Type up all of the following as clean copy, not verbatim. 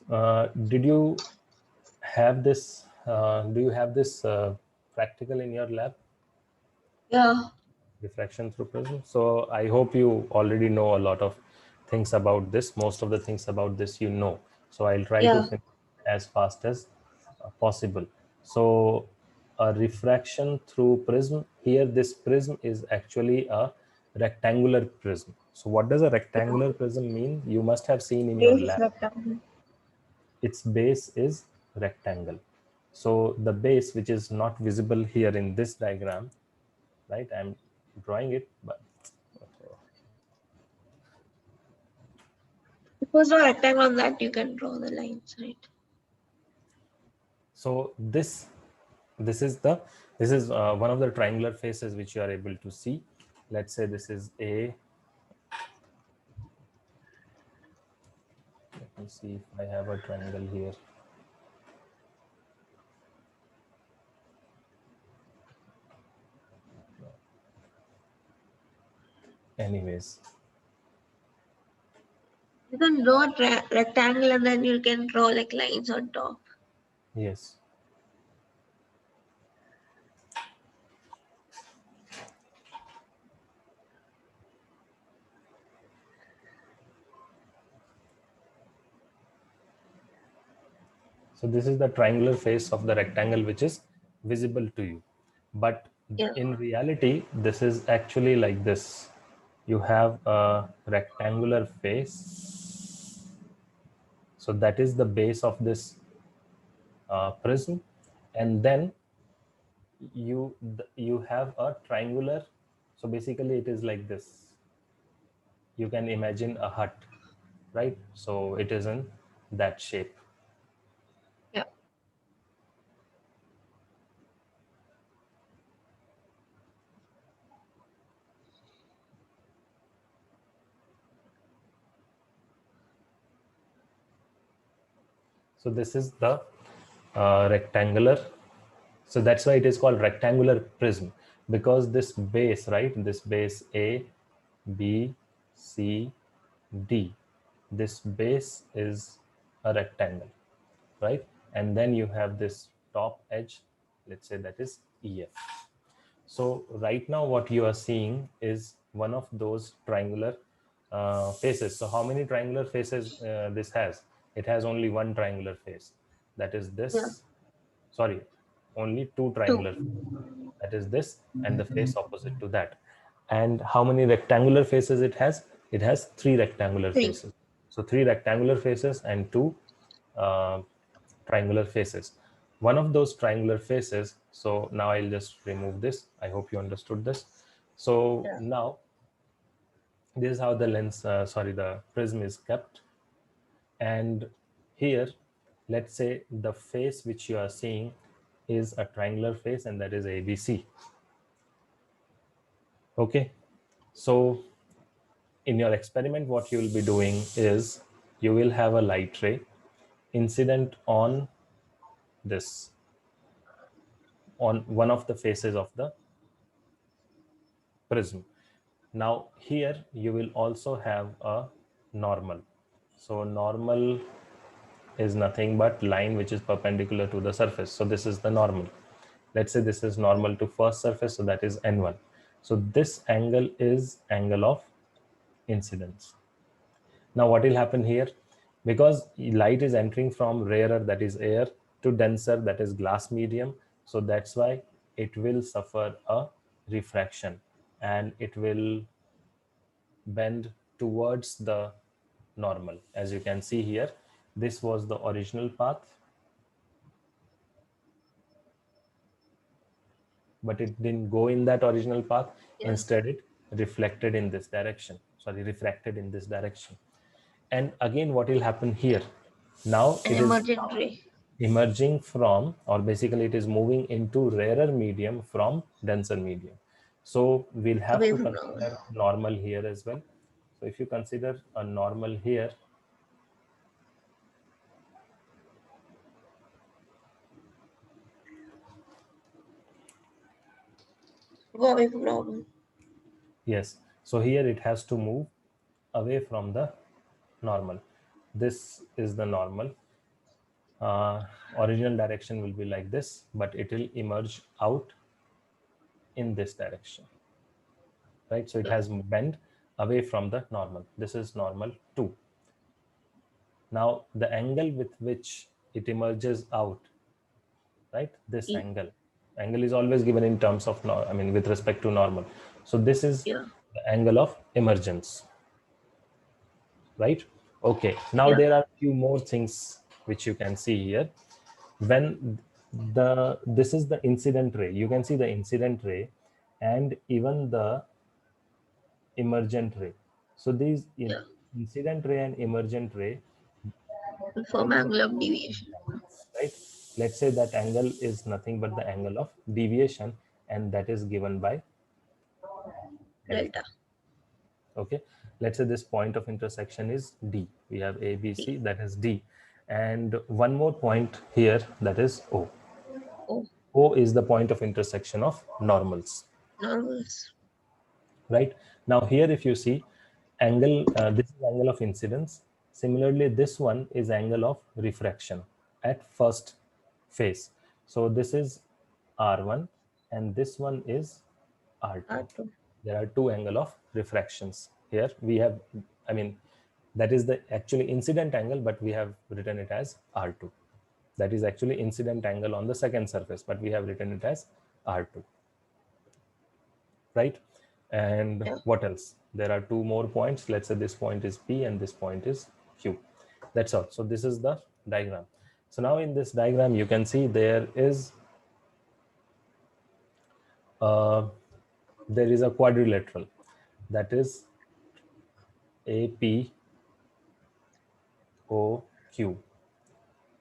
Did you have this? Do you have this practical in your lab? Yeah. Diffraction through prism. So I hope you already know a lot of things about this. Most of the things about this you know. So I'll try to Yeah. finish as fast as possible. So a refraction through prism. Here, this prism is actually a rectangular prism. So what does a rectangular prism mean? You must have seen in your Base lab. rectangle. Its base is rectangle. So the base, which is not visible here in this diagram, right? I'm drawing it, but Suppose a rectangle on that you can draw the lines, right? so this is one of the triangular faces which you are able to see. Let's say this is a. Let me see if I have a triangle here. Anyways, You can draw a rectangle and then you can draw like lines on top. yes. So this is the triangular face of the rectangle which is visible to you. But Yeah. in reality, this is actually like this. You have a rectangular face. So that is the base of this prism. And then you have a triangular. So basically it is like this. You can imagine a hut, right? So it is in that shape. Yeah. So this is the rectangular. So that's why it is called rectangular prism, because this base, right? This base A, B, C, D. This base is a rectangle, right? And then you have this top edge, let's say that is EF. So right now what you are seeing is one of those triangular faces. So how many triangular faces this has? It has only one triangular face. That is Yeah. this. Sorry, only two Two. triangular. That is this and the face opposite to that. And how many rectangular faces it has? It has three rectangular Three. faces. So three rectangular faces and two uh, triangular faces. One of those triangular faces, so now I'll just remove this. I hope you understood this. So Yeah. now this is how the lens, the prism is kept. And here, let's say the face which you are seeing is a triangular face, and that is ABC. Okay. So in your experiment, what you will be doing is you will have a light ray incident on this, on one of the faces of the prism. Now here you will also have a normal. So normal is nothing but line which is perpendicular to the surface. So this is the normal. Let's say this is normal to first surface, so that is N1. So this angle is angle of incidence. Now what will happen here? Because light is entering from rarer, that is air, to denser, that is glass medium. So that's why it will suffer a refraction and it will bend towards the normal. As you can see here, this was the original path, but it didn't go in that original path. Yeah. Instead, it reflected in this direction. Sorry, refracted in this direction. And again, what will happen here? Now An it is emergent ray. emerging from, or basically it is moving into rarer medium from denser medium. So we'll have Away to from normal. consider normal here as well. So if you consider a normal here, Go away from normal. yes, so here it has to move away from the normal. This is the normal. original direction will be like this, but it will emerge out in this direction, right? So it has bent away from the normal. This is normal 2. Now the angle with which it emerges out, right? This E. angle is always given in terms of, I mean, with respect to normal. So this is Yeah. the angle of emergence, right? Okay, now Yeah. there are few more things which you can see here. When this is the incident ray, you can see the incident ray and even the emergent ray. So these Yeah. incident ray and emergent ray, From angle of deviation. right? Let's say that angle is nothing but the angle of deviation, and that is given by delta. Delta. Okay, let's say this point of intersection is D. We have A, B, C, that is D, and one more point here, that is O. Oh, O is the point of intersection of normals, normals. right? Now here, if you see angle, this is angle of incidence. Similarly, this one is angle of refraction at first phase. So this is R1 and this one is R2. R2. There are two angle of refractions here. We have, I mean, that is the actually incident angle, but we have written it as R2. That is actually incident angle on the second surface, but we have written it as R2. Right? And Yeah. what else? There are two more points. Let's say this point is P and this point is Q. That's all. So this is the diagram. So now in this diagram, you can see there is a quadrilateral, that is APOQ.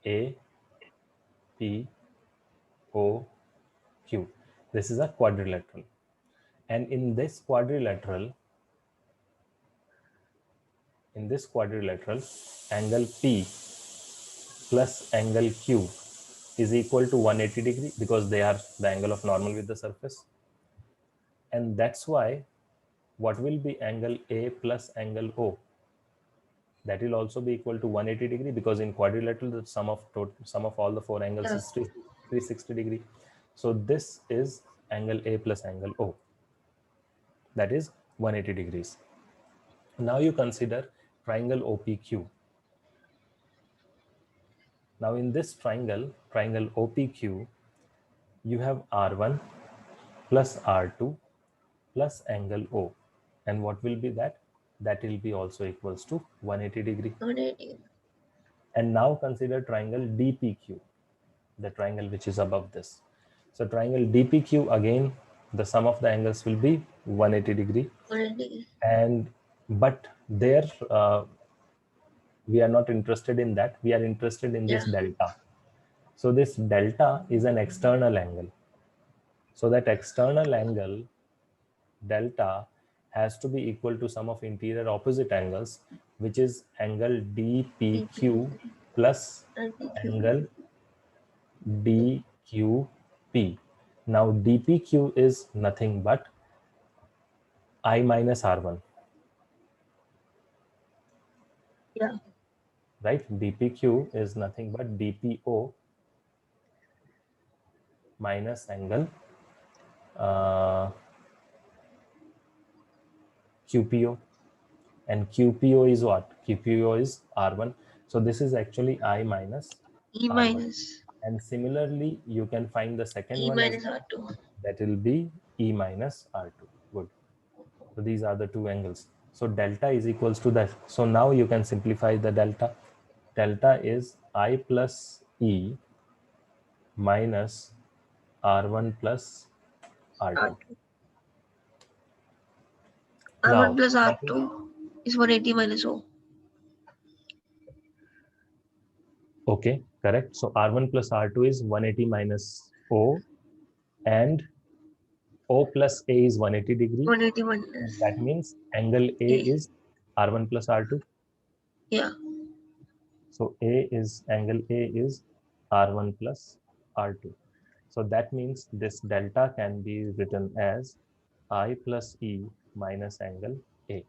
APOQ. This is a quadrilateral. And in this quadrilateral, angle P plus angle Q is equal to 180 degree, because they are the angle of normal with the surface. And that's why what will be angle A plus angle O, that will also be equal to 180 degree, because in quadrilateral the sum of all the four angles Yeah. is 360 degree. So this is angle A plus angle O, that is 180 degrees. Now you consider triangle OPQ. Now in this triangle OPQ, you have R1 plus R2 plus angle O. And what will be that? That will be also equals to 180 degree. 180. And now consider triangle DPQ, the triangle which is above this. So triangle DPQ, again, the sum of the angles will be 180 degree. 180. And but there, we are not interested in that. We are interested in this delta. So this delta is an external angle. So that external angle delta has to be equal to sum of interior opposite angles, which is angle DPQ plus angle DQP. Now DPQ is nothing but I minus R1. Yeah. Right? DPQ is nothing but DPO minus angle QPO. And QPO is what? QPO is R1. So this is actually I minus E R1. minus. And similarly, you can find the second E one as minus R2. that will be E minus R2. Good. So these are the two angles. So delta is equals to that. So now you can simplify the delta. Delta is I plus E minus R1 plus R2. R1 Now, plus R2 is 180 minus O. okay, correct. So R1 plus R2 is 180 minus O, and O plus A is 180 degree. 180 minus. That means angle A is R1 plus R2. Yeah. So angle A is R1 plus R2. So that means this delta can be written as I plus E minus angle A.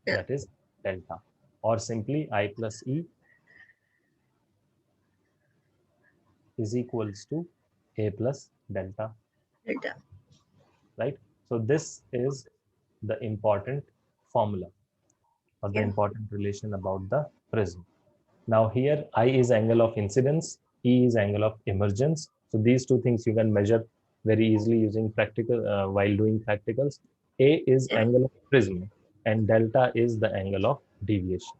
Yeah. That is delta. Or simply I plus E is equals to A plus delta, Delta. right? So this is the important formula or the Yeah. important relation about the prism. Now here I is angle of incidence, E is angle of emergence. So these two things you can measure very easily using practical while doing practicals. A is Yeah. angle of prism and delta is the angle of deviation.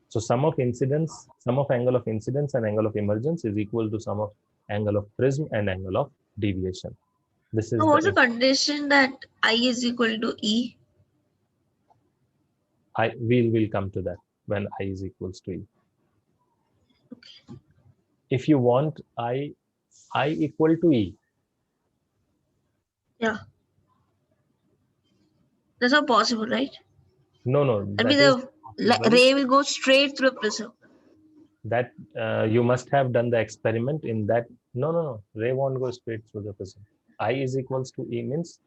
So sum of incidence, sum of angle of incidence and angle of emergence is equal to sum of angle of prism and angle of deviation. This So is what's the the condition that I is equal to E? I will come to that when I is equals to E. If you want I equal to E, Yeah. That's not possible, right? no, I mean, that is the possible. ray will go straight through a prism. That you must have done the experiment in that. No, ray won't go straight through the prism. I is equals to E means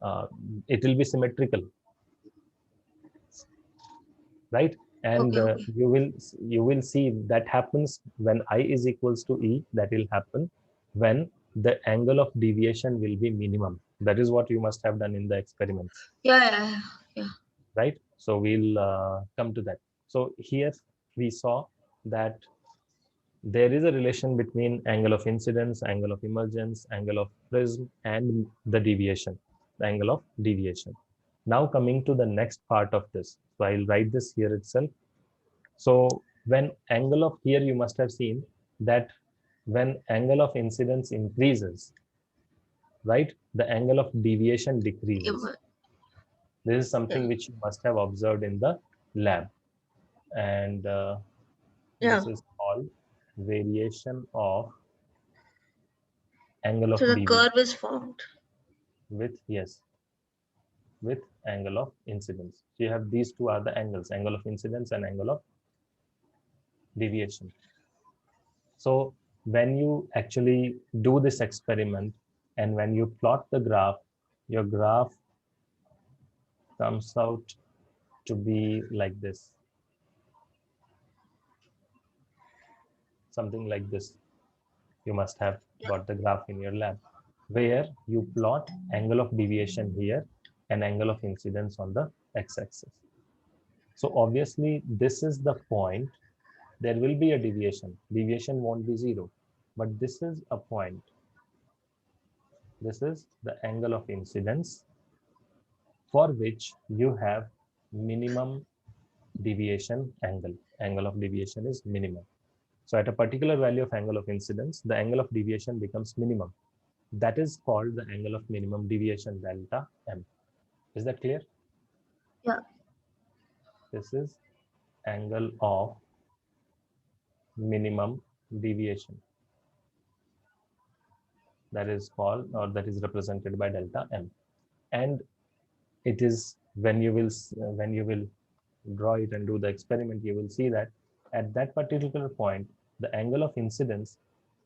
uh, it will be symmetrical, right? And Okay, okay. you will see that happens when I is equals to E. That will happen when the angle of deviation will be minimum. That is what you must have done in the experiments, Yeah, yeah, yeah. right? So we'll come to that. So here we saw that there is a relation between angle of incidence, angle of emergence, angle of prism, and the deviation, the angle of deviation. Now coming to the next part of this. So I'll write this here itself. So when angle of, here you must have seen that when angle of incidence increases, right, the angle of deviation decreases. Im- This is Yeah. something which you must have observed in the lab. And Yeah. this is called variation of angle of So the deviation curve is formed. with, yes, with angle of incidence. So you have these two are the angles, angle of incidence and angle of deviation. So when you actually do this experiment and when you plot the graph, your graph comes out to be like this, something like this. You must have got the graph in your lab where you plot angle of deviation here and angle of incidence on the x-axis. So obviously this is the point. There will be a deviation. Deviation won't be zero, but this is a point. This is the angle of incidence for which you have minimum deviation angle. Angle of deviation is minimum. So at a particular value of angle of incidence, the angle of deviation becomes minimum. That is called the angle of minimum deviation, delta M. Is that clear? Yeah. This is angle of minimum deviation. That is called, or that is represented by delta M. And it is when you will draw it and do the experiment, you will see that at that particular point, the angle of incidence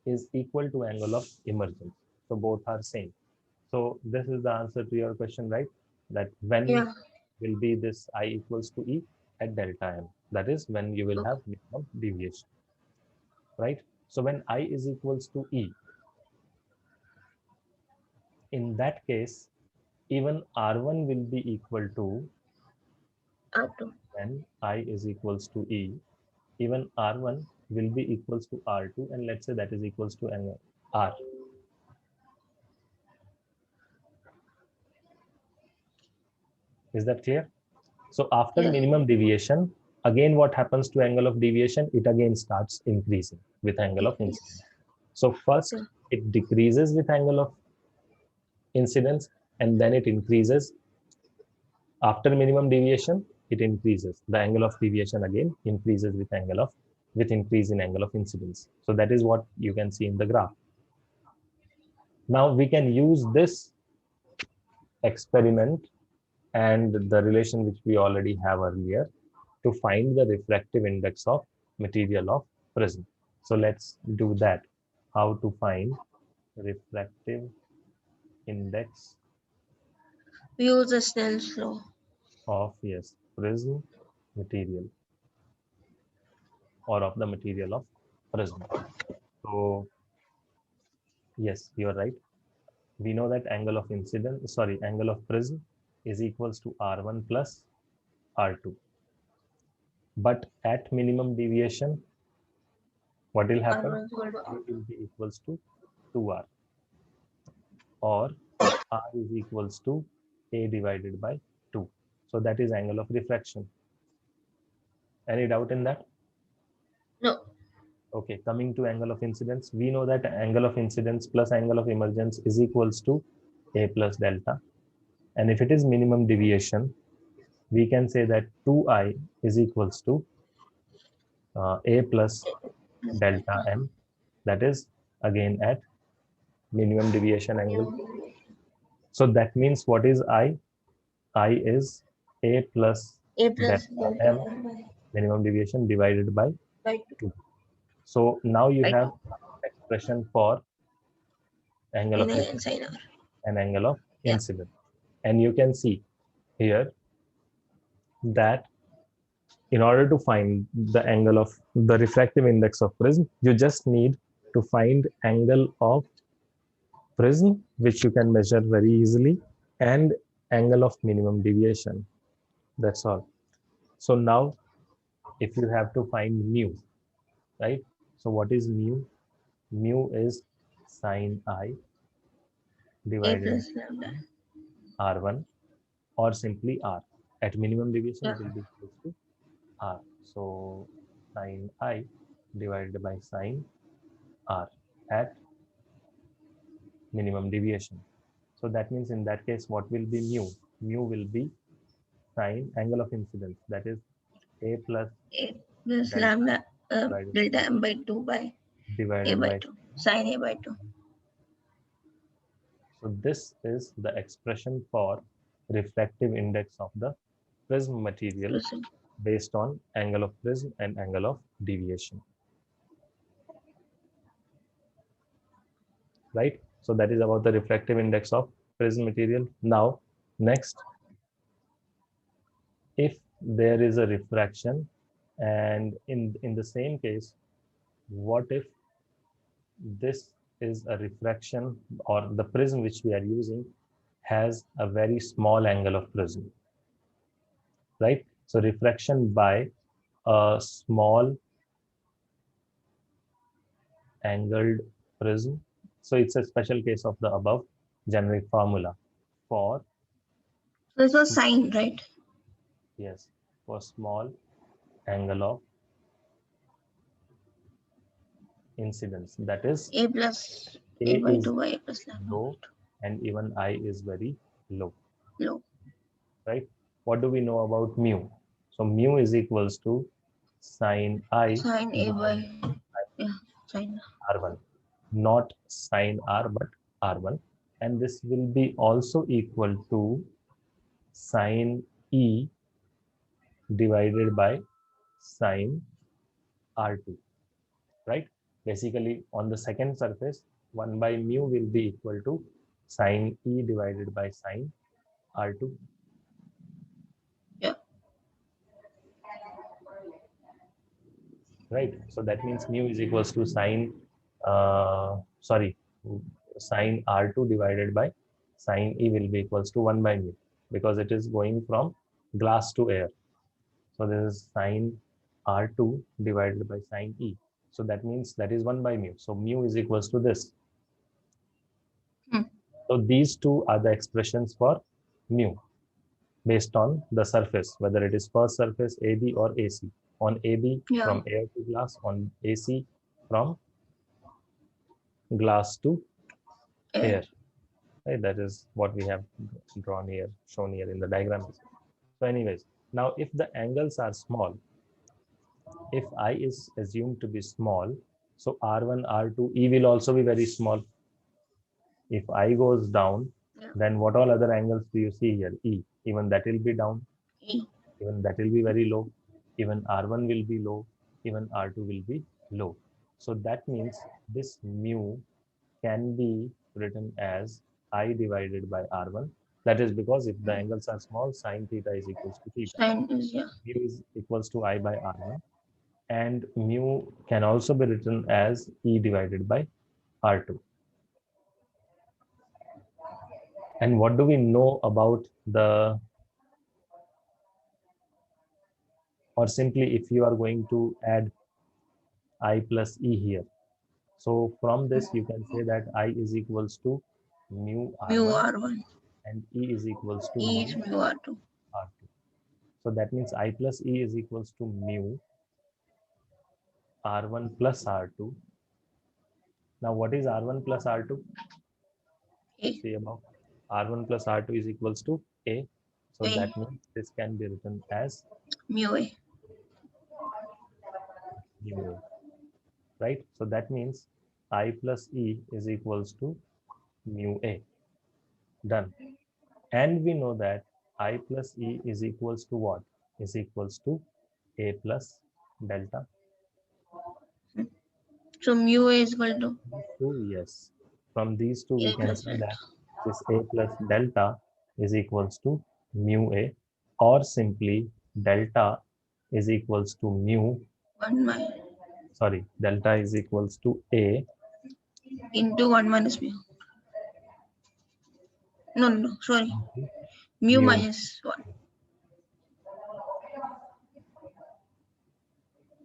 is equal to angle of emergence. So both are same. So this is the answer to your question, right? That when Yeah. will be this I equals to E at delta M. That is when you will Okay. have minimum deviation, right? So when I is equals to E, in that case, even R1 will be equal to, R2. when I is equals to E, even R1 will be equals to R2, and let's say that is equals to R. Is that clear? So after Yeah. minimum deviation, again what happens to angle of deviation? It again starts increasing with angle of incidence. Increase. So first Yeah. it decreases with angle of incidence and then it increases. After minimum deviation, it increases. The angle of deviation again increases with increase in angle of incidence. So that is what you can see in the graph. Now we can use this experiment and the relation which we already have earlier to find the refractive index of material of prism. So let's do that. How to find refractive index We use the Snell's law. of, yes, prism material or of the material of prism. So Yes, you are right. We know that angle of incidence, sorry, angle of prism is equals to R1 plus R2. But at minimum deviation, what will happen? R1 is equal to Mu R. will be equals to 2R, or R is equals to A divided by 2. So that is angle of refraction. Any doubt in that? No. Okay, coming to angle of incidence, we know that angle of incidence plus angle of emergence is equals to A plus delta. And if it is minimum deviation, we can say that 2I is equals to A plus delta M. That is again at minimum deviation angle. So that means what is I? I is A plus A plus delta delta M M minimum deviation divided by by 2. 2. So now you By have 2. expression for angle of Sin I and refraction sin R. and angle of Yeah. incidence. And you can see here that in order to find the angle of the refractive index of prism, you just need to find angle of prism, which you can measure very easily, and angle of minimum deviation. That's all. So now if you have to find mu, right? So what is mu? Mu is sine I A divided plus lambda. by R1, or simply R. At minimum deviation, Yeah. it will be equal to R. So sine I divided by sine R at minimum deviation. So that means in that case, what will be mu? Mu will be sine angle of incidence. That is A plus A plus delta lambda divided delta M by 2 by A divided by by. 2. Sin A by 2. So this is the expression for refractive index of the prism material Prism. based on angle of prism and angle of deviation. Right? So that is about the refractive index of prism material. Now, next, if there is a refraction, and in the same case, what if this is a refraction, or the prism which we are using has a very small angle of prism, right? So refraction by a small angled prism. So it's a special case of the above generic formula for, This was sin, right? yes, for small angle of incidence. That is, A plus A A by is 2 by A plus lambda by low and even I is very low, 2. Low. right? What do we know about mu? So mu is equals to sine I Sin A by, divided yeah, sin. by R1, not sine R, but R1. And this will be also equal to sine E divided by sine R2, right? Basically, on the second surface, 1 by mu will be equal to sine E divided by sine R2. Yeah. Right? So that means mu is equals to sine, sorry, sine R2 divided by sine E will be equals to 1 by mu, because it is going from glass to air. So this is sine R2 divided by sine E. So that means that is 1 by mu. So mu is equals to this. Hmm. So these two are the expressions for mu based on the surface, whether it is first surface AB or AC. On AB Yeah. from air to glass, on AC from glass to air. Right? That is what we have drawn here, shown here in the diagram. So anyways, now if the angles are small, if I is assumed to be small, so R1, R2, E will also be very small. If I goes down, Yeah. then what all other angles do you see here? E, even that will be down, E. even that will be very low, even R1 will be low, even R2 will be low. So that means this mu can be written as I divided by R1. That is because if the angles are small, sine theta is equals to theta. Sin is, yeah. Mu is equals to I by R1. And mu can also be written as E divided by R2. And what do we know about the, or simply if you are going to add I plus E here. So from this, you can say that I is equals to mu Mu R1 R1. and E is equals to E mu is mu R2. R2. So that means I plus E is equals to mu R1 plus R2. Now what is R1 plus R2? A. See above. R1 plus R2 is equals to A. So A. that means this can be written as Mu A. mu A, right? So that means I plus E is equals to mu A. Done. And we know that I plus E is equals to what? Is equals to A plus delta. So mu A is equal to So yes, from these two we A can plus say delta. that this A plus delta is equals to mu A, or simply delta is equals to mu, 1 minus sorry, delta is equals to A into 1 minus mu. No, sorry. into Mu mu. minus 1.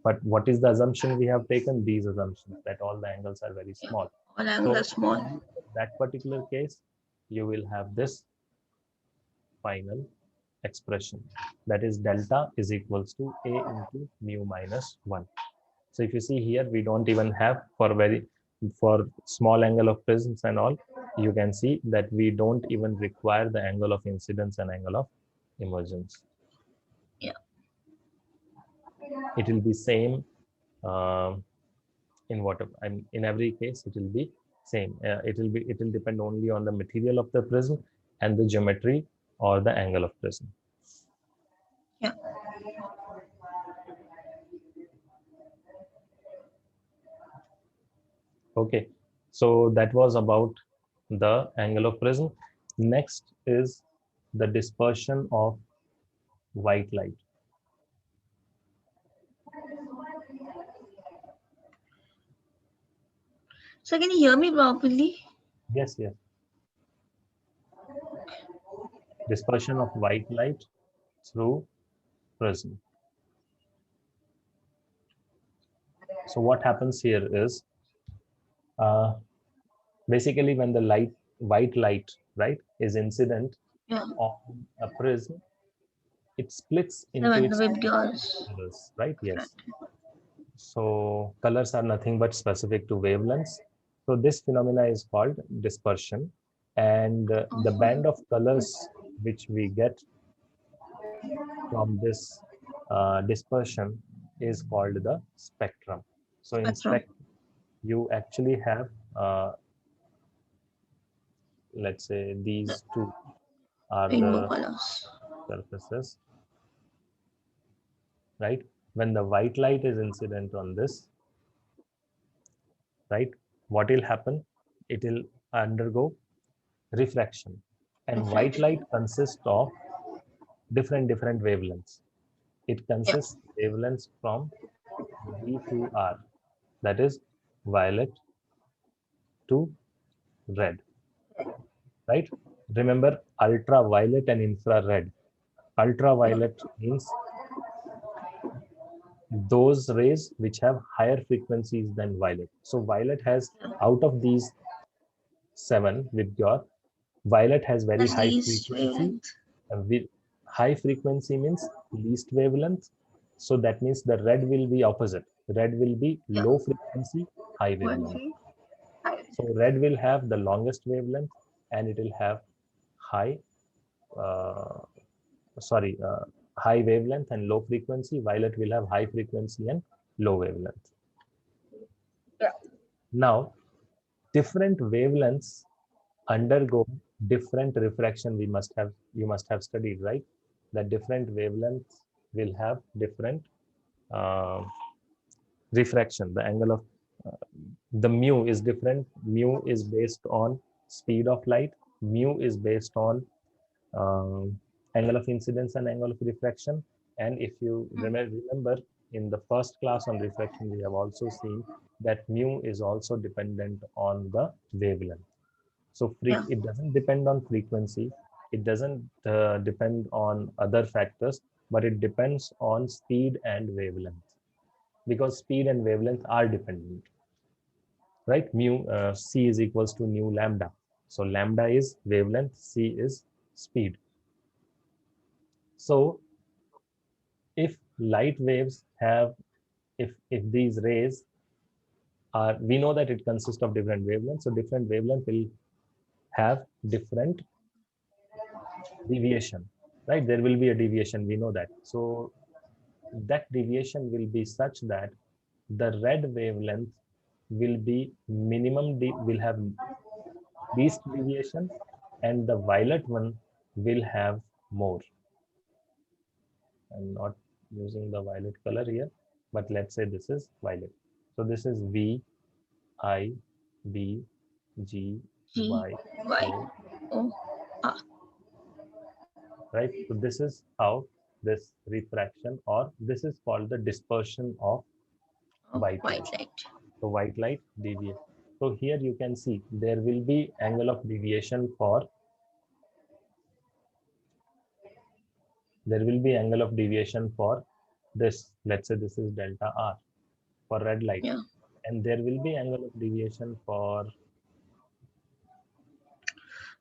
But what is the assumption we have taken? These assumptions that all the angles are very Yeah. small. All angles are So small. only for that particular case, you will have this final expression, that is delta is equals to A into mu minus 1. So if you see here, we don't even have for small angle of prisms and all, you can see that we don't even require the angle of incidence and angle of emergence. Yeah. It will be same in whatever, in every case it will be same. It will depend only on the material of the prism and the geometry or the angle of prism. Yeah. Okay, so that was about the angle of prism. Next is the dispersion of white light. So can you hear me properly? Yes, yes. Dispersion of white light through prism. So what happens here is uh, basically when the white light, right, is incident Yeah. on a prism, it splits into 7 its waveguides. colors, right? Right. Yes. So colors are nothing but specific to wavelengths. So this phenomena is called dispersion, and the band of colors which we get from this dispersion is called the spectrum. So in Spectrum. spectrum, you actually have, let's say The these two are rainbow the colors. surfaces, right? When the white light is incident on this, right, what will happen? It will undergo refraction. And white Reflection. light consists of different wavelengths. It Yeah. consists wavelengths from V to R, that is violet to red, right? Remember ultraviolet and infrared. Ultraviolet means those rays which have higher frequencies than violet. So violet has, out of these seven with your, violet has very That's high least frequency. wavelength. With high frequency means least wavelength. So that means the red will be opposite. Red will be Yeah. low frequency, high wavelength. Frequency. So red will have the longest wavelength and it will have high, uh, sorry, high wavelength and low frequency. Violet will have high frequency and low wavelength. Yeah. Now, different wavelengths undergo different refraction. You must have studied, right? That different wavelengths will have different uh, refraction. The angle of the mu is different. Mu is based on speed of light. Mu is based on angle of incidence and angle of refraction. And if you remember in the first class on refraction, we have also seen that mu is also dependent on the wavelength. So Yeah. it doesn't depend on frequency. It doesn't depend on other factors, but it depends on speed and wavelength, because speed and wavelength are dependent, right? Mu c is equals to nu lambda. So lambda is wavelength, c is speed. So if light waves have, if these rays are, we know that it consists of different wavelengths. So different wavelength will have different deviation, right? There will be a deviation, we know that. So that deviation will be such that the red wavelength will be minimum, will have least deviation, and the violet one will have more. I'm not using the violet color here, but let's say this is violet. So this is V, I, B, G, G, Y, Y, O, O, R. right? So this is how this refraction, or this is called the dispersion of Of white light. white light. So white light deviation. So here you can see there will be angle of deviation for, there will be angle of deviation for this. Let's say this is delta R for red light, Yeah. and there will be angle of deviation for,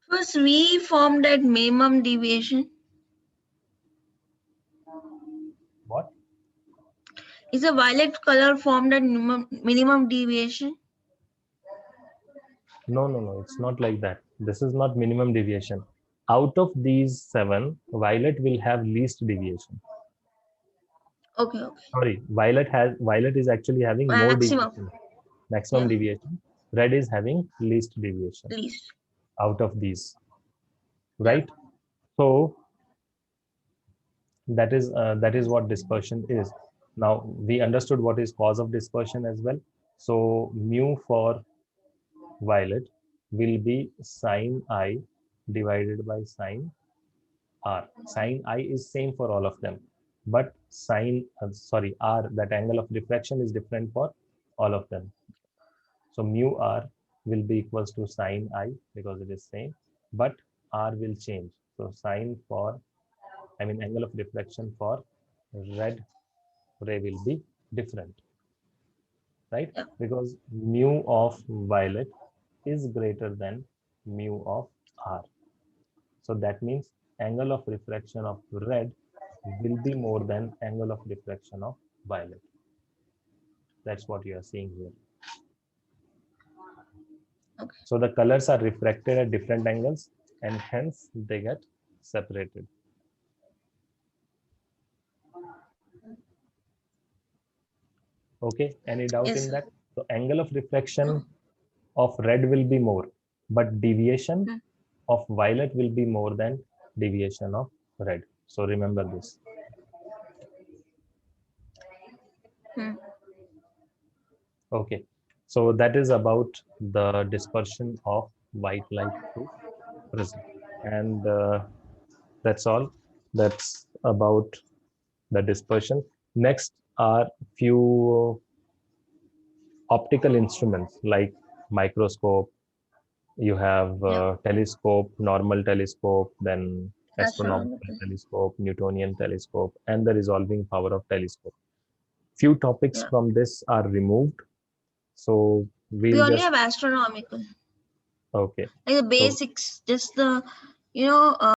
First, we form that minimum deviation. what? Is a violet color formed at minimum deviation? No, it's not like that. This is not minimum deviation. Out of these 7, violet will have least deviation. Okay, okay. Sorry, violet is actually having more Maximum. deviation, maximum Yeah. deviation. Red is having least deviation Least. out of these, Yeah. right? So that is what dispersion is. Now we understood what is cause of dispersion as well. So mu for violet will be sine I divided by sine R. Sine I is same for all of them, but R, that angle of diffraction is different for all of them. So mu R will be equals to sine I because it is same, but R will change. So sine for, I mean angle of diffraction for red ray will be different, right? Yeah. Because mu of violet is greater than mu of R. So that means angle of refraction of red will be more than angle of refraction of violet. That's what you are seeing here. Okay. So the colors are refracted at different angles and hence they get separated. Okay, any doubt Yes, in sir. that? So angle of refraction No. of red will be more, but deviation Hmm. of violet will be more than deviation of red. So remember this. Hmm. Okay, so that is about the dispersion of white light through prism, and that's all. That's about the dispersion. Next are few optical instruments like microscope. You have Yeah. telescope, normal telescope, then astronomical Astronomical. telescope, Newtonian telescope, and the resolving power of telescope. Few topics Yeah. from this are removed, so We we'll only just, have astronomical. okay. Like the So basics, just the,